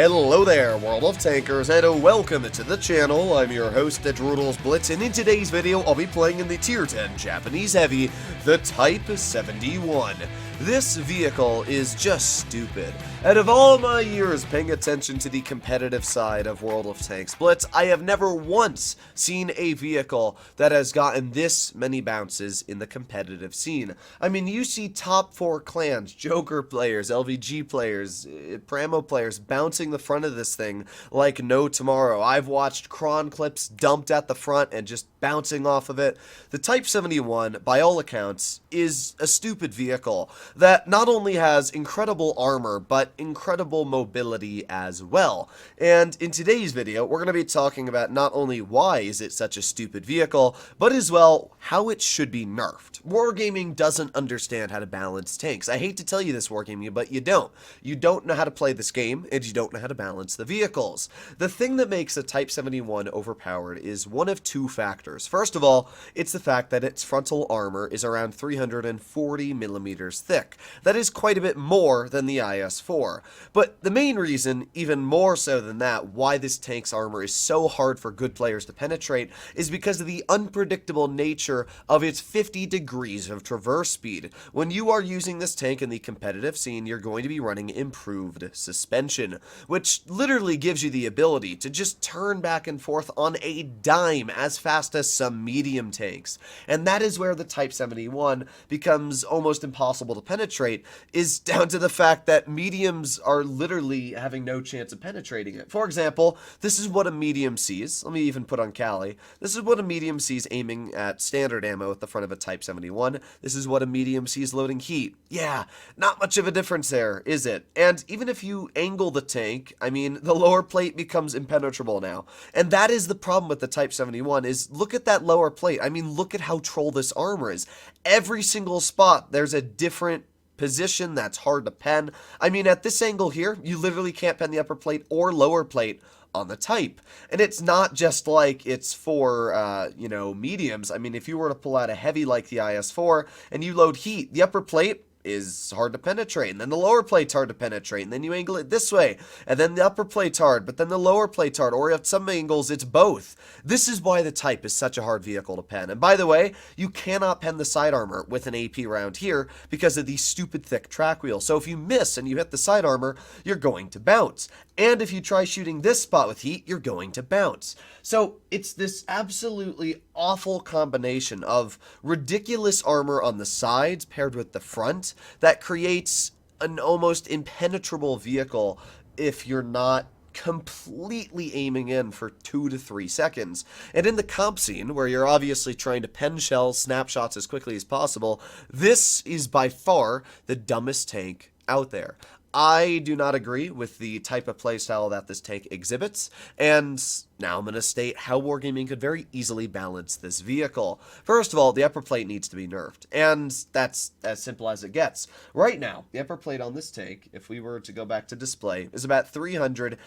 Hello there, World of Tankers, and welcome to the channel. I'm your host, Droodles Blitz, and in today's video, I'll be playing in the Tier 10 Japanese Heavy, the Type 71. This vehicle is just stupid. Out of all my years paying attention to the competitive side of World of Tanks Blitz, I have never once seen a vehicle that has gotten this many bounces in the competitive scene. I mean, you see top 4 clans, Joker players, LVG players, Pramo players bouncing the front of this thing like no tomorrow. I've watched cron clips dumped at the front and just bouncing off of it. The Type 71, by all accounts, is a stupid vehicle that not only has incredible armor, but incredible mobility as well. And in today's video, we're going to be talking about not only why is it such a stupid vehicle, but as well, how it should be nerfed. Wargaming doesn't understand how to balance tanks. I hate to tell you this, Wargaming, but you don't. You don't know how to play this game, and you don't know how to balance the vehicles. The thing that makes the Type 71 overpowered is one of two factors. First of all, it's the fact that its frontal armor is around 340 millimeters thick. That is quite a bit more than the IS-4. But the main reason, even more so than that, why this tank's armor is so hard for good players to penetrate is because of the unpredictable nature of its 50 degrees of traverse speed. When you are using this tank in the competitive scene, you're going to be running improved suspension, which literally gives you the ability to just turn back and forth on a dime as fast as some medium tanks. And that is where the Type 71 becomes almost impossible to penetrate, is down to the fact that mediums are literally having no chance of penetrating it. For example, this is what a medium sees. Let me even put on Cali. This is what a medium sees aiming at standard ammo at the front of a Type 71. This is what a medium sees loading heat. Yeah, not much of a difference there, is it? And even if you angle the tank, I mean, the lower plate becomes impenetrable now. And that is the problem with the Type 71, is look at that lower plate. I mean, look at how troll this armor is. Every single spot, there's a different position that's hard to pen. I mean, at this angle here, you literally can't pen the upper plate or lower plate on the Type. And it's not just like it's for, mediums. I mean, if you were to pull out a heavy like the IS-4 and you load heat, the upper plate is hard to penetrate, and then the lower plate's hard to penetrate, and then you angle it this way, and then the upper plate's hard, but then the lower plate's hard, or at some angles, it's both. This is why the Type is such a hard vehicle to pen. And by the way, you cannot pen the side armor with an AP round here because of these stupid thick track wheels. So if you miss and you hit the side armor, you're going to bounce. And if you try shooting this spot with heat, you're going to bounce. So it's this absolutely awful combination of ridiculous armor on the sides paired with the front that creates an almost impenetrable vehicle if you're not completely aiming in for 2 to 3 seconds. And in the comp scene, where you're obviously trying to pen shells, snapshots as quickly as possible, this is by far the dumbest tank out there. I do not agree with the type of playstyle that this tank exhibits, and now I'm going to state how Wargaming could very easily balance this vehicle. First of all, the upper plate needs to be nerfed, and that's as simple as it gets. Right now, the upper plate on this tank, if we were to go back to display, is about 330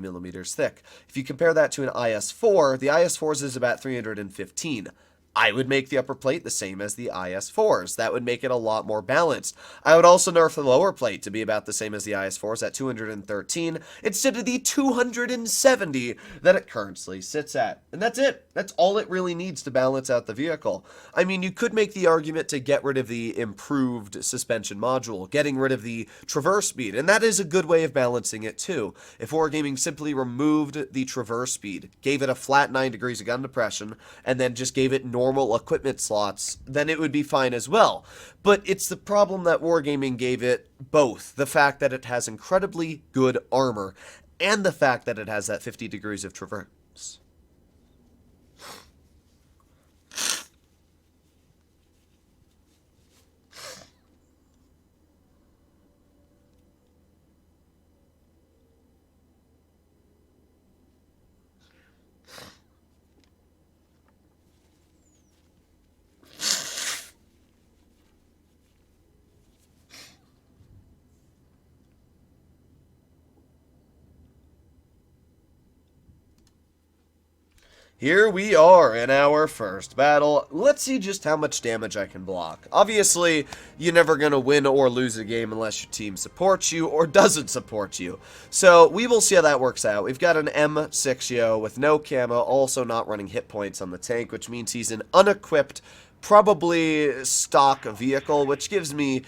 millimeters thick. If you compare that to an IS-4, the IS-4's is about 315. I would make the upper plate the same as the IS-4's. That would make it a lot more balanced. I would also nerf the lower plate to be about the same as the IS-4's at 213 instead of the 270 that it currently sits at. And that's it. That's all it really needs to balance out the vehicle. I mean, you could make the argument to get rid of the improved suspension module, getting rid of the traverse speed, and that is a good way of balancing it too. If Wargaming simply removed the traverse speed, gave it a flat 9 degrees of gun depression, and then just gave it normal equipment slots, then it would be fine as well. But it's the problem that Wargaming gave it both. The fact that it has incredibly good armor, and the fact that it has that 50 degrees of traverse. Here we are in our first battle. Let's see just how much damage I can block. Obviously, you're never going to win or lose a game unless your team supports you or doesn't support you. So we will see how that works out. We've got an M6 Yo with no camo, also not running hit points on the tank, which means he's an unequipped, probably stock vehicle, which gives me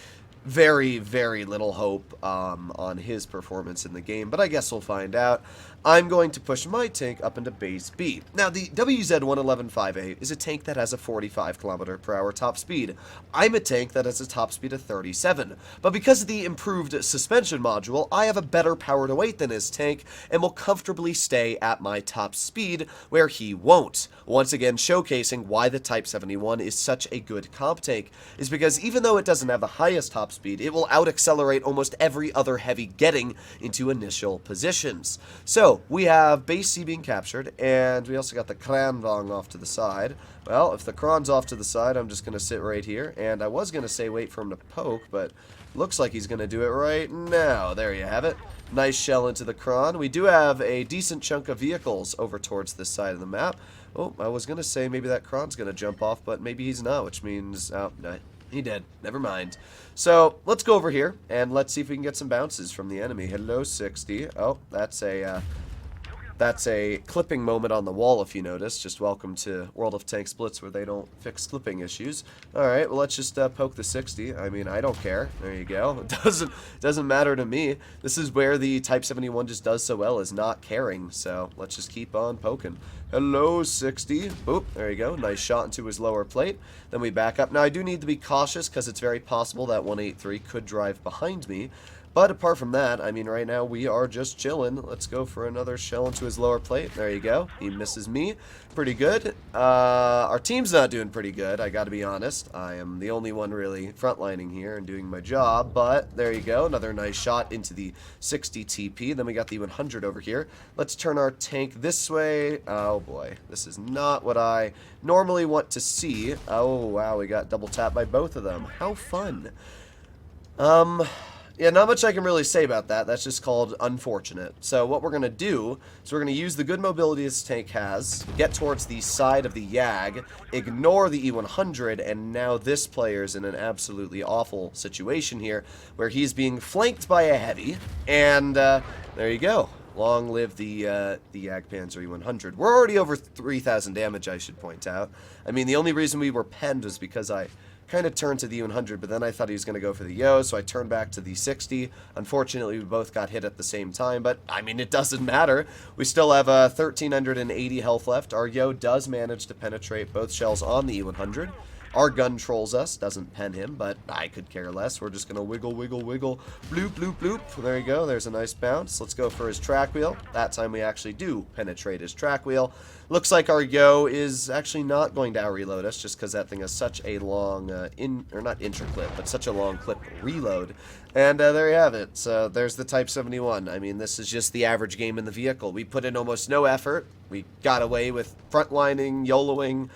very, very little hope on his performance in the game, but I guess we'll find out. I'm going to push my tank up into base B. Now, the WZ-111-5A is a tank that has a 45 km/h top speed. I'm a tank that has a top speed of 37, but because of the improved suspension module, I have a better power to weight than his tank and will comfortably stay at my top speed where he won't. Once again, showcasing why the Type 71 is such a good comp tank is because even though it doesn't have the highest top speed, it will out-accelerate almost every other heavy getting into initial positions. So, we have base C being captured, and we also got the Kranvang off to the side. Well, if the Kron's off to the side, I'm just going to sit right here, and I was going to say wait for him to poke, but looks like he's going to do it right now. There you have it. Nice shell into the Kron. We do have a decent chunk of vehicles over towards this side of the map. Oh, I was going to say maybe that Kron's going to jump off, but maybe he's not, which means... oh, no. He did. Never mind. So, let's go over here, and let's see if we can get some bounces from the enemy. Hello, 60. Oh, that's a clipping moment on the wall, if you notice. Just welcome to World of Tanks Blitz, where they don't fix clipping issues. Alright, well, let's just poke the 60. I mean, I don't care. There you go. It doesn't matter to me. This is where the Type 71 just does so well, is not caring. So, let's just keep on poking. Hello, 60. Boop, there you go. Nice shot into his lower plate. Then we back up. Now, I do need to be cautious, because it's very possible that 183 could drive behind me. But apart from that, I mean, right now we are just chilling. Let's go for another shell into his lower plate. There you go. He misses me. Pretty good. Our team's not doing pretty good, I gotta be honest. I am the only one really frontlining here and doing my job, but there you go. Another nice shot into the 60 TP. Then we got the 100 over here. Let's turn our tank this way. Oh boy, this is not what I normally want to see. Oh wow, we got double tapped by both of them. How fun. Yeah, not much I can really say about that. That's just called unfortunate. So what we're going to do is we're going to use the good mobility this tank has, get towards the side of the Yag, ignore the E100, and now this player's in an absolutely awful situation here, where he's being flanked by a heavy, and there you go. Long live the Jagdpanzer E100. We're already over 3,000 damage, I should point out. I mean, the only reason we were penned was because I kind of turned to the 100, but then I thought he was going to go for the Yo, so I turned back to the 60. Unfortunately, we both got hit at the same time, but, I mean, it doesn't matter. We still have 1,380 health left. Our Yo does manage to penetrate both shells on the E100. Our gun trolls us, doesn't pen him, but I could care less. We're just going to wiggle, wiggle, wiggle, bloop, bloop, bloop. There you go. There's a nice bounce. Let's go for his track wheel. That time we actually do penetrate his track wheel. Looks like our Yo is actually not going to out-reload us just because that thing has such a long, not intra-clip, but such a long clip reload. And there you have it. So there's the Type 71. I mean, this is just the average game in the vehicle. We put in almost no effort. We got away with frontlining, YOLOing.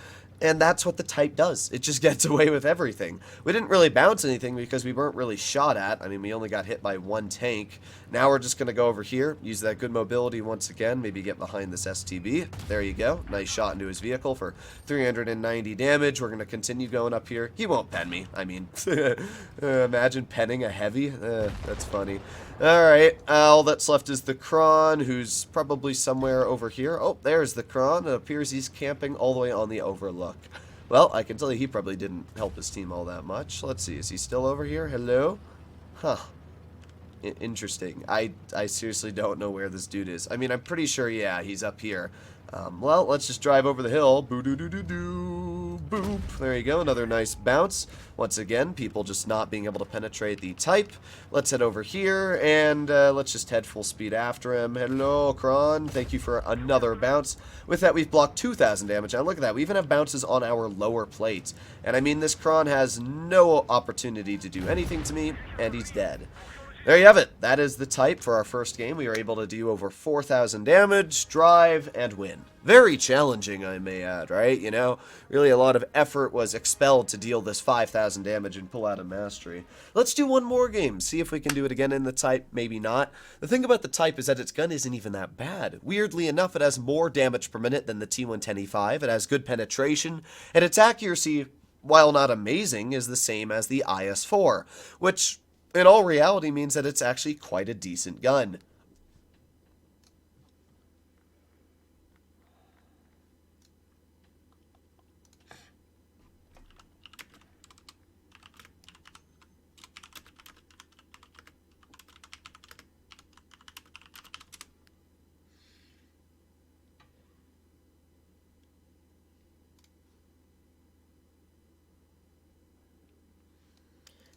And that's what the Type does. It just gets away with everything. We didn't really bounce anything because we weren't really shot at. I mean, we only got hit by one tank. Now we're just going to go over here, use that good mobility once again, maybe get behind this STB. There you go. Nice shot into his vehicle for 390 damage. We're going to continue going up here. He won't pen me. I mean, imagine penning a heavy. That's funny. Alright, all that's left is the Kron, who's probably somewhere over here. Oh, there's the Kron. It appears he's camping all the way on the overlook. Well, I can tell you he probably didn't help his team all that much. Let's see, is he still over here? Hello? Huh. Interesting. I seriously don't know where this dude is. I mean, I'm pretty sure, yeah, he's up here. Well, let's just drive over the hill. Boo-doo-doo-doo-doo. Boop. There you go. Another nice bounce. Once again, people just not being able to penetrate the Type. Let's head over here, and let's just head full speed after him. Hello, Kron. Thank you for another bounce. With that, we've blocked 2,000 damage. Now, look at that. We even have bounces on our lower plate. And, I mean, this Kron has no opportunity to do anything to me, and he's dead. There you have it. That is the type for our first game. We were able to do over 4,000 damage, drive, and win. Very challenging, I may add, right? You know, really a lot of effort was expelled to deal this 5,000 damage and pull out a mastery. Let's do one more game, see if we can do it again in the type, maybe not. The thing about the type is that its gun isn't even that bad. Weirdly enough, it has more damage per minute than the T110E5, it has good penetration, and its accuracy, while not amazing, is the same as the IS-4, which in all reality means that it's actually quite a decent gun.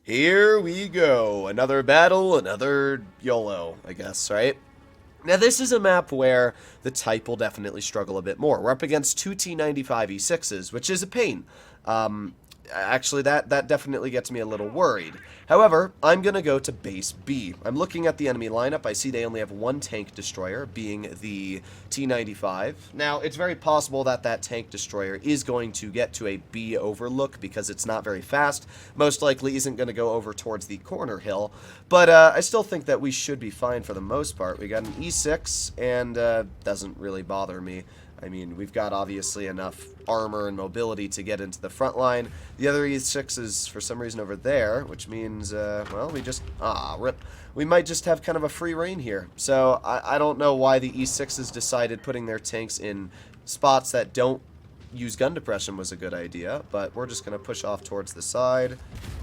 Here we go. Another battle, another YOLO, I guess, right? Now, this is a map where the type will definitely struggle a bit more. We're up against two T95E6s, which is a pain. Actually, that definitely gets me a little worried. However, I'm going to go to base B. I'm looking at the enemy lineup. I see they only have one tank destroyer, being the T95. Now, it's very possible that that tank destroyer is going to get to a B overlook because it's not very fast. Most likely isn't going to go over towards the corner hill. But I still think that we should be fine for the most part. We got an E6, and doesn't really bother me. I mean, we've got obviously enough armor and mobility to get into the front line. The other E6 is for some reason over there, which means, well, we just, rip. We might just have kind of a free reign here. So I don't know why the E6s decided putting their tanks in spots that don't use gun depression was a good idea, but we're just going to push off towards the side,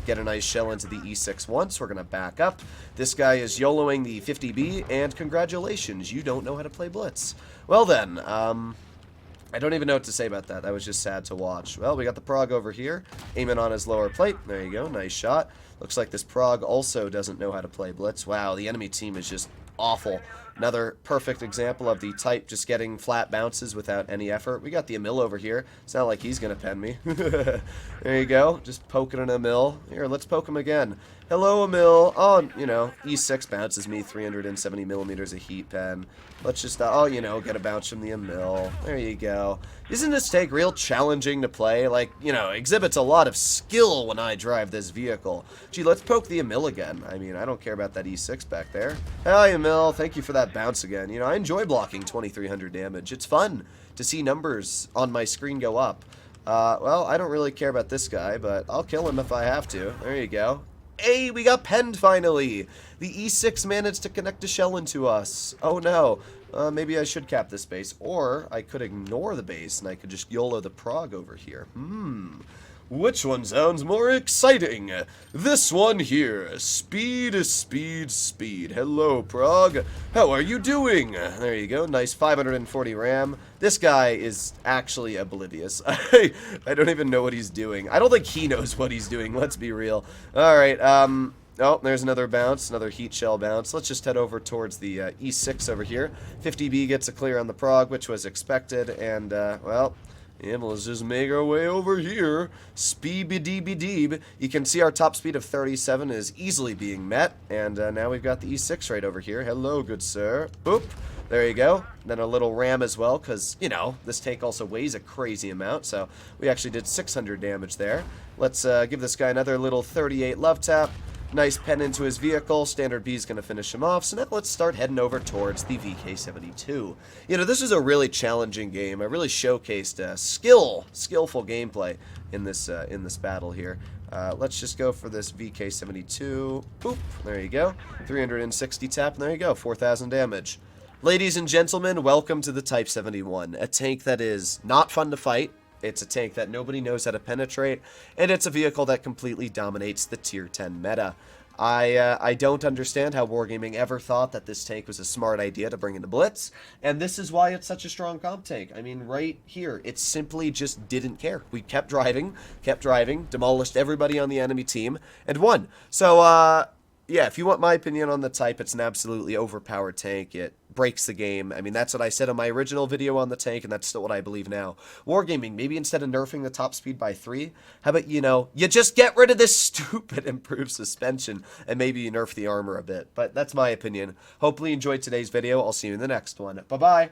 get a nice shell into the E6 once. We're going to back up. This guy is YOLOing the 50B, and congratulations, you don't know how to play Blitz. Well then, I don't even know what to say about that. That was just sad to watch. Well, we got the Prog over here, aiming on his lower plate. There you go, nice shot. Looks like this Prog also doesn't know how to play Blitz. Wow, the enemy team is just awful. Another perfect example of the type just getting flat bounces without any effort. We got the Emil over here. It's not like he's going to pen me. There you go, just poking an Emil. Here, let's poke him again. Hello, Emil. Oh, you know, E6 bounces me 370 millimeters of heat pen. Let's just, oh, you know, get a bounce from the Emil. There you go. Isn't this tank real challenging to play? Like, you know, exhibits a lot of skill when I drive this vehicle. Gee, let's poke the Emil again. I mean, I don't care about that E6 back there. Hi, Emil. Thank you for that bounce again. You know, I enjoy blocking 2,300 damage. It's fun to see numbers on my screen go up. Well, I don't really care about this guy, but I'll kill him if I have to. There you go. Hey, we got penned finally! The E6 managed to connect a shell into us. Oh no. Maybe I should cap this base, or I could ignore the base and I could just YOLO the Prog over here. Which one sounds more exciting? This one here. Speed, speed, speed. Hello, Prog. How are you doing? There you go. Nice 540 RAM. This guy is actually oblivious. I don't even know what he's doing. I don't think he knows what he's doing. Let's be real. All right. Oh, there's another bounce, another heat shell bounce. Let's just head over towards the E6 over here. 50B gets a clear on the Prog, which was expected, and, well, yeah, let's just make our way over here. Speed-a-deeb-a-deeb. You can see our top speed of 37 is easily being met, and now we've got the E6 right over here. Hello, good sir. Boop. There you go. Then a little ram as well, because, you know, this tank also weighs a crazy amount, so we actually did 600 damage there. Let's give this guy another little 38 love tap. Nice pen into his vehicle. Standard B is going to finish him off. So now let's start heading over towards the VK72. You know, this is a really challenging game. I really showcased skillful gameplay in this battle here. Let's just go for this VK72. Boop. There you go. 360 tap, and there you go. 4,000 damage. Ladies and gentlemen, welcome to the Type 71, a tank that is not fun to fight. It's a tank that nobody knows how to penetrate, and it's a vehicle that completely dominates the Tier 10 meta. I don't understand how Wargaming ever thought that this tank was a smart idea to bring into Blitz, and this is why it's such a strong comp tank. I mean, right here, it simply just didn't care. We kept driving, demolished everybody on the enemy team, and won. So, yeah, if you want my opinion on the type, it's an absolutely overpowered tank. It breaks the game. I mean, that's what I said in my original video on the tank, and that's still what I believe now. Wargaming, maybe instead of nerfing the top speed by 3, how about, you just get rid of this stupid improved suspension, and maybe you nerf the armor a bit. But that's my opinion. Hopefully you enjoyed today's video. I'll see you in the next one. Bye-bye.